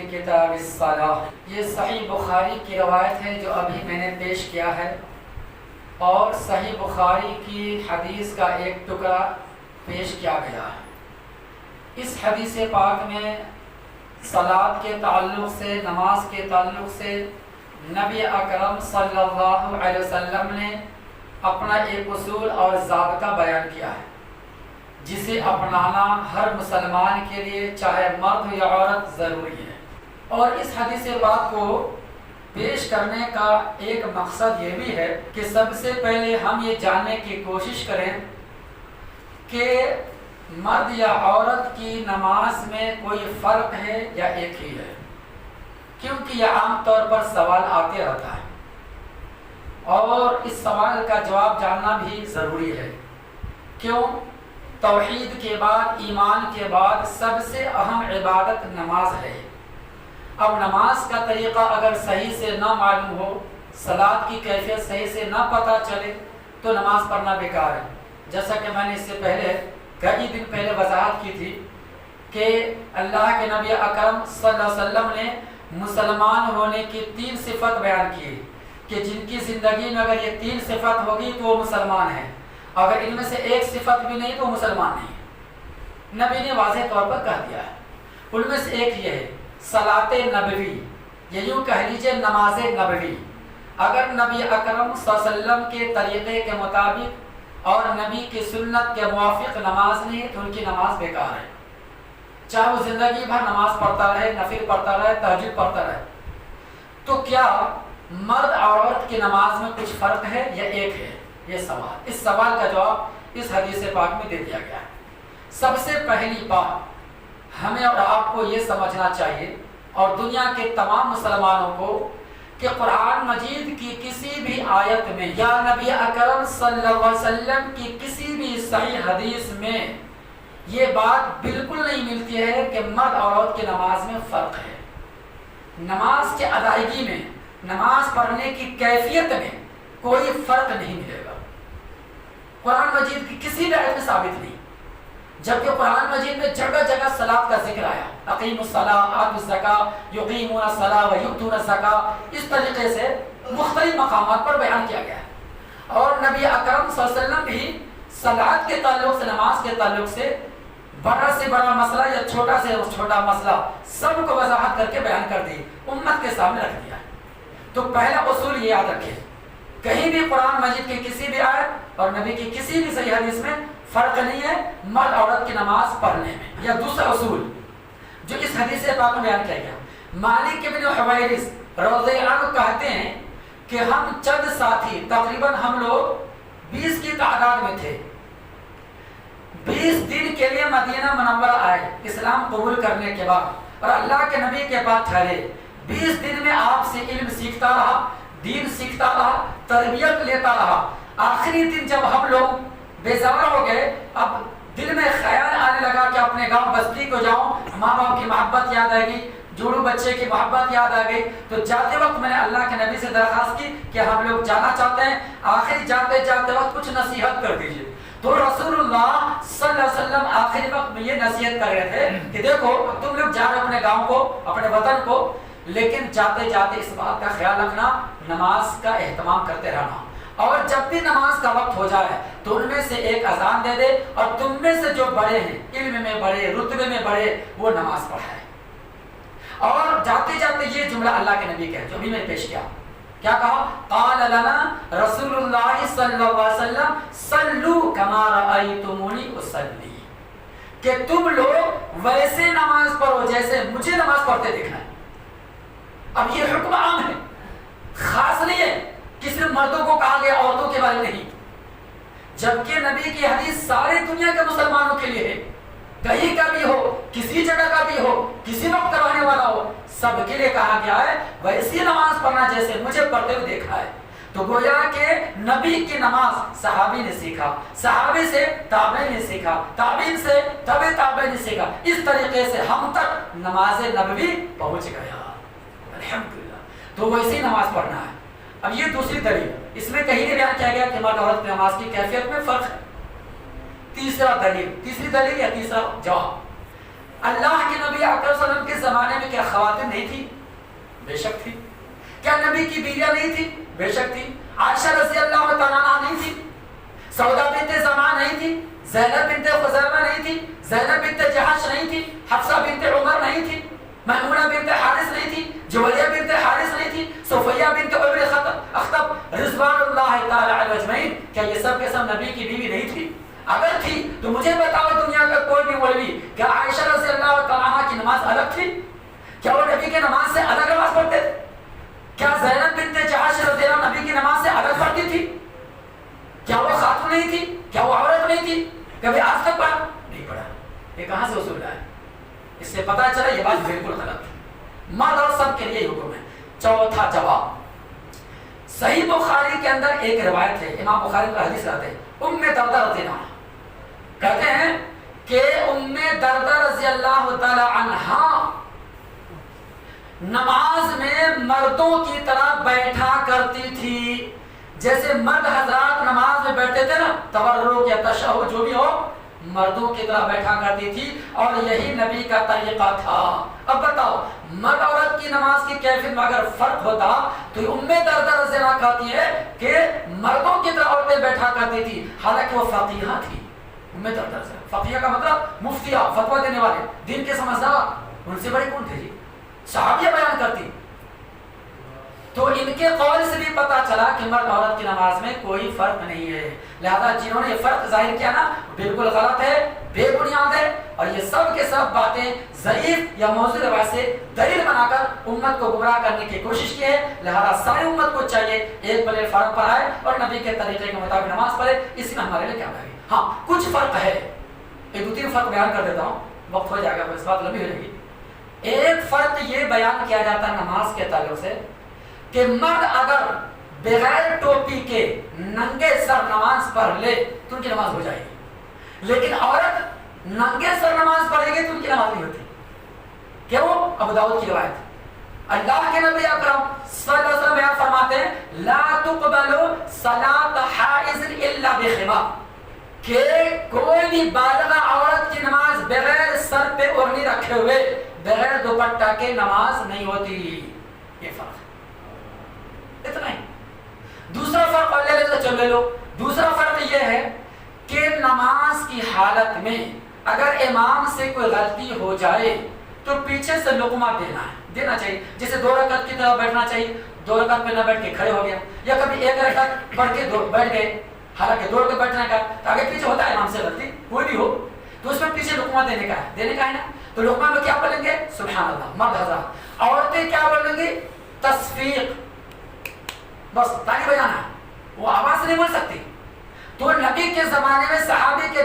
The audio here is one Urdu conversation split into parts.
فی کتاب الصلاۃ۔ یہ صحیح بخاری کی روایت ہے جو ابھی میں نے پیش کیا ہے، اور صحیح بخاری کی حدیث کا ایک ٹکڑا پیش کیا گیا ہے۔ اس حدیث پاک میں صلاۃ کے تعلق سے، نماز کے تعلق سے نبی اکرم صلی اللہ علیہ وسلم نے اپنا ایک اصول اور ضابطہ بیان کیا ہے، جسے اپنانا ہر مسلمان کے لیے چاہے مرد یا عورت ضروری ہے۔ اور اس حدیث پاک کو پیش کرنے کا ایک مقصد یہ بھی ہے کہ سب سے پہلے ہم یہ جاننے کی کوشش کریں کہ مرد یا عورت کی نماز میں کوئی فرق ہے یا ایک ہی ہے، کیونکہ یہ عام طور پر سوال آتے رہتا ہے، اور اس سوال کا جواب جاننا بھی ضروری ہے۔ کیوں؟ توحید کے بعد، ایمان کے بعد سب سے اہم عبادت نماز ہے۔ اب نماز کا طریقہ اگر صحیح سے نہ معلوم ہو، صلاۃ کی کیفیت صحیح سے نہ پتہ چلے تو نماز پڑھنا بیکار ہے۔ جیسا کہ میں نے اس سے پہلے کئی دن پہلے وضاحت کی تھی کہ اللہ کے نبی اکرم صلی اللہ علیہ وسلم نے مسلمان ہونے کی 3 صفت بیان کی کہ جن کی زندگی میں اگر یہ 3 صفت ہوگی تو وہ مسلمان ہے، اگر ان میں سے ایک صفت بھی نہیں تو وہ مسلمان نہیں ہے۔ نبی نے واضح طور پر کہہ دیا ہے، ان میں سے ایک یہ ہے صلاۃ نبوی، یہ یوں کہہ لیجیے نماز نبوی۔ اگر نبی اکرم صلی اللہ علیہ وسلم کے طریقے کے مطابق اور نبی کی سنت کے موافق نماز نہیں تو ان کی نماز بیکار ہے، چاہے وہ زندگی بھر نماز پڑھتا رہے، نفل پڑھتا رہے، تہجد پڑھتا رہے۔ تو کیا مرد عورت کی نماز میں کچھ فرق ہے یا ایک ہے؟ یہ سوال، اس سوال کا جواب اس حدیث پاک میں دے دیا گیا ہے۔ سب سے پہلی بات ہمیں اور آپ کو یہ سمجھنا چاہیے، اور دنیا کے تمام مسلمانوں کو، کہ قرآن مجید کی کسی بھی آیت میں یا نبی اکرم صلی اللہ علیہ وسلم کی کسی بھی صحیح حدیث میں یہ بات بالکل نہیں ملتی ہے کہ مرد اور عورت کی نماز میں فرق ہے۔ نماز کی ادائیگی میں، نماز پڑھنے کی کیفیت میں کوئی فرق نہیں ملے گا، قرآن مجید کی کسی بھی آیت میں ثابت نہیں، جبکہ قرآن مجید میں جگہ جگہ صلاۃ کا ذکر آیا، اقیموا الصلاۃ آتوا الزکاۃ یقیمون الصلاۃ ویؤتون الزکاۃ، اس طریقے سے مختلف مقامات پر بیان کیا گیا ہے۔ اور نبی اکرم صلی اللہ علیہ وسلم بھی صلاۃ کے تعلق سے، نماز کے تعلق سے بڑا سے بڑا مسئلہ یا چھوٹا سے چھوٹا مسئلہ سب کو وضاحت کر کے بیان کر دی، امت کے سامنے رکھ دیا۔ تو پہلا اصول یہ یاد رکھیں، کہیں بھی قرآن مجید کی کسی بھی آیت اور نبی کی کسی بھی صحیح حدیث میں فرق نہیں ہے مرد عورت کی نماز پڑھنے میں۔ یا دوسرا اصول جو اس حدیث پاک میں بیان کیا گیا، مالک بن حویرث رضی اللہ عنہ کہتے ہیں کہ ہم چند ساتھی، تقریباً ہم لوگ 20 کی تعداد میں تھے، 20 دن کے لیے مدینہ منورہ آئے اسلام قبول کرنے کے بعد، اور اللہ کے نبی کے پاس ٹھہرے۔ 20 دن میں آپ سے علم سیکھتا رہا، دین سیکھتا رہا، تربیت لیتا رہا۔ آخری دن جب ہم لوگ بیزار ہو گئے، اب دل میں خیال آنے لگا کہ اپنے گاؤں بستی کو جاؤں، ماں باپ کی محبت یاد آئے گی، جوڑو بچے کی محبت یاد آ گئی، تو جاتے وقت میں نے اللہ کے نبی سے درخواست کی کہ ہم لوگ جانا چاہتے ہیں، آخری جاتے جاتے وقت کچھ نصیحت کر دیجیے۔ تو رسول اللہ صلی اللہ علیہ وسلم آخری وقت میں یہ نصیحت کر رہے تھے کہ دیکھو تم لوگ جا رہے اپنے گاؤں کو، اپنے وطن کو، لیکن جاتے جاتے اس بات کا خیال رکھنا نماز کا اہتمام کرتے رہنا، اور جب بھی نماز کا وقت ہو جائے تو ان میں سے ایک اذان دے دے، اور تم میں سے جو بڑے ہیں، علم میں بڑے، رتبے میں بڑے، وہ نماز پڑھائے۔ اور جاتے جاتے یہ جملہ اللہ کے نبی کہے جو بھی میں نے پیش کیا، کیا کہا؟ قال لنا رسول اللہ صلی اللہ علیہ وسلم صلو کما رأیتمونی اصلی، کہ تم لوگ ویسے نماز پڑھو جیسے مجھے نماز پڑھتے دیکھنا ہے۔ اب یہ حکم عام ہے، خاص نہیں ہے کہ صرف مردوں کو کہا گیا، عورتوں کے بارے میں نہیں، جبکہ نبی کی حدیث ساری دنیا کے مسلمانوں کے لیے ہے، کہیں کا بھی ہو، کسی جگہ کا بھی ہو، کسی وقت کروانے والا ہو، سب کے لیے کہا گیا ہے ویسی نماز پڑھنا جیسے مجھے پڑھتے ہوئے دیکھا ہے۔ تو گویا کہ نبی کی نماز صحابی نے سیکھا، صحابی سے تابعین نے سیکھا، تابعین سے تبع تابعین نے سیکھا، اس طریقے سے ہم تک نماز نبوی پہنچ گیا، الحمدللہ۔ تو ویسی نماز پڑھنا ہے۔ اب یہ دوسری دلیل، اس میں کہیں نہیں بیان کیا گیا کہ مرد عورت کی نماز کی کیفیت میں فرق ہے۔ تیسرا دلیل، تیسری دلیل یا تیسرا جواب، اللہ کے نبی اکرم صلی اللہ علیہ وسلم کے زمانے میں کیا خواتین نہیں بے شک تھی. کیا نبی کی بیویاں نہیں تھی؟ بے شک تھی. عائشہ رضی اللہ تعالیٰ عنہا نہیں تھی؟ سودا بنت زمان نہیں تھی؟ زینب بنت خزیمہ نہیں تھی؟ زینب بنت جہش نہیں تھی؟ حفصہ بنت عمر نہیں تھی؟ میمونہ بنت حارث نہیں تھی؟ جویریہ بنت حارث نہیں تھی؟ صفیہ بنت عمر اخطب رضوان اللہ تعالی علیہ اجمعین، کیا یہ سب کے سب نبی کی بیوی نہیں تھی؟ اگر تھی تو مجھے بتاؤ دنیا کا کوئی بھی مولوی، کیا عائشہ رضی اللہ تعالیٰ عنہ کی نماز الگ تھی؟ کیا وہ نبی کے نماز سے الگ نماز پڑھتے تھے؟ کیا زینب بنت جہش رضی اللہ عنہ نبی کی نماز سے الگ پڑھتی تھی؟ کیا وہ خاتون نہیں تھی؟ کیا وہ عورت نہیں تھی؟ کبھی آج تک پڑھا نہیں پڑھا. یہ کہاں سے اصول ہے؟ اس سے پتہ چلا یہ بات بالکل غلط ہے. مرد اور سب کے لیے حکم ہے. چوتھا جواب، صحیح بخاری کے اندر ایک روایت ہے، امام بخاری کا حدیث آتے ہیں، ام دردہ رضی اللہ عنہ کہتے ہیں کہ ام دردہ رضی اللہ تعالی عنہا نماز میں مردوں کی طرح بیٹھا کرتی تھی. جیسے مرد حضرات نماز میں بیٹھتے تھے نا، تورک یا تشہد جو بھی ہو، مردوں کی طرح بیٹھا کرتی تھی، اور یہی نبی کا طریقہ تھا. اب بتاؤ، مرد عورت کی نماز کی کیفیت میں اگر فرق ہوتا تو ام دردہ رضی اللہ عنہا کہتی ہے کہ مردوں کی طرح عورتیں بیٹھا کرتی تھی، حالانکہ وہ فقیہہ تھی. ام دردہ رضی اللہ، فقیہہ کا مطلب مفتیہ، فتویٰ دینے والے، دین کے سمجھدار. ان سے بڑی کون تھے جی؟ صحابیہ بیان کرتی. تو ان کے قول سے بھی پتا چلا کہ مرد عورت کی نماز میں کوئی فرق نہیں ہے. لہذا جنہوں نے یہ فرق ظاہر کیا نا، بالکل غلط ہے، بے بنیاد ہے، اور یہ سب کے سب باتیں ضعیف یا موضوع روایت سے دلیل بنا کر امت کو گمراہ کرنے کی کوشش کی ہے. لہذا ساری امت کو چاہیے ایک بڑے فرق پر آئے اور نبی کے طریقے کے مطابق نماز پڑھے. اس میں ہمارے لیے کیا ہے؟ ہاں کچھ فرق ہے، ایک دو تین فرق بیان کر دیتا ہوں، وقت ہو جائے گا، اس بات لمبی ہو جائے گی. ایک فرق یہ بیان کیا جاتا ہے نماز کے تعلق سے کہ مرد اگر بغیر ٹوپی کے ننگے سر نماز پڑھ لے تو ان کی نماز ہو جائے گی، لیکن عورت ننگے سر نماز پڑھے گی تو ان کی نماز نہیں ہوتی. کیوں؟ ابو داؤد کی روایت. اللہ کے نبی اکرم صلی اللہ علیہ وسلم بیان فرماتے ہیں لا تقبل صلاۃ حائض الا بخمار، کہ کوئی بھی بالغہ عورت کی نماز بغیر سر پہ اوڑھنی رکھے ہوئے، بغیر دوپٹہ کے نماز نہیں ہوتی. یہ فرق اتنا ہی. دوسرا فرق اور لے لو. دوسرا فرق یہ ہے کہ نماز کی حالت میں اگر امام سے کوئی غلطی ہو جائے تو پیچھے سے لقمہ دینا چاہیے. جیسے 2 رکعت کی طرح بیٹھنا چاہیے، 2 رکعت پہ نہ بیٹھ کے کھڑے ہو گیا، یا کبھی 1 رکعت پڑھ کے بیٹھ گئے، حالانکہ 2 رکعت بیٹھنے کا آگے پیچھے ہوتا ہے امام سے غلطی کوئی بھی ہو تو اس میں پیچھے لقمہ دینے کا ہے نا. تو لقمہ میں کیا پڑھیں گے؟ سبحان اللہ مرد حضرات. عورتیں کیا پڑھیں گی؟ تصفیق، بس تالی بجانا ہے، وہ آواز نہیں بول سکتی. تو نبی کے زمانے میں، صحابی کے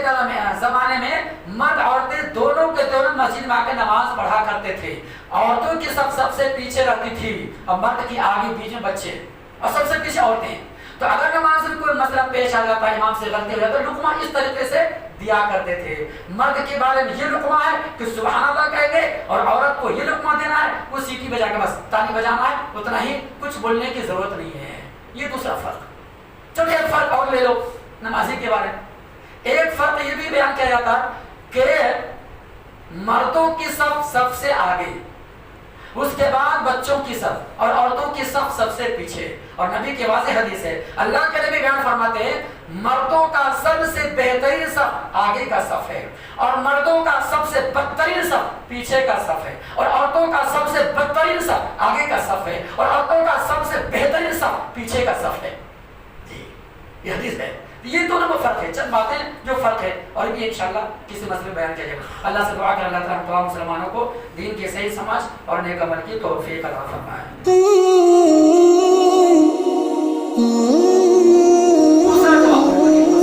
زمانے میں مرد عورتیں دونوں کے دونوں مسجد میں آ کے نماز پڑھا کرتے تھے. عورتوں کی سب سے پیچھے رہتی تھی اور مرد کی آگے بیچ میں بچے، اور سب سے پیچھے عورتیں. تو اگر نماز میں کوئی مسئلہ پیش آ جاتا ہے، امام سے غلطی ہو جاتا ہے، لقمہ اس طریقے سے دیا کرتے تھے. مرد کے بارے میں یہ لقمہ ہے کہ سبحان اللہ کہیں گے، اور عورت کو یہ لقمہ دینا ہے، وہ سیٹی بجا کے بس تالی بجانا ہے، اتنا ہی، کچھ بولنے کی ضرورت نہیں ہے. یہ دوسرا فرق. چلو ایک فرق اور لے لو نمازی کے بارے میں. ایک فرق یہ بھی بیان کیا جاتا کہ مردوں کی صف سب سے آگے، اس کے بعد بچوں کی صف، اور عورتوں کی صف سب سے پیچھے. اور نبی کی واضح حدیث ہے، اللہ کے نبی بیان فرماتے ہیں مردوں کا سب سے بہترین صف آگے کا صف ہے، اور مردوں کا سب سے بدترین صف پیچھے کا صف ہے، اور عورتوں کا سب سے بدترین صف آگے کا صف ہے، اور عورتوں کا سب سے بہترین صف پیچھے کا صف ہے. جی یہ حدیث ہے. یہ دونوں میں فرق ہے، چند باتیں جو فرق ہے، اور بھی انشاءاللہ کسی مسئلے بیان کیا جائے گا. اللہ سے دعا کر اللہ تعالیٰ تمام مسلمانوں کو دین کی صحیح سمجھ اور نیک عمل کی توفیق عطا فرمائے.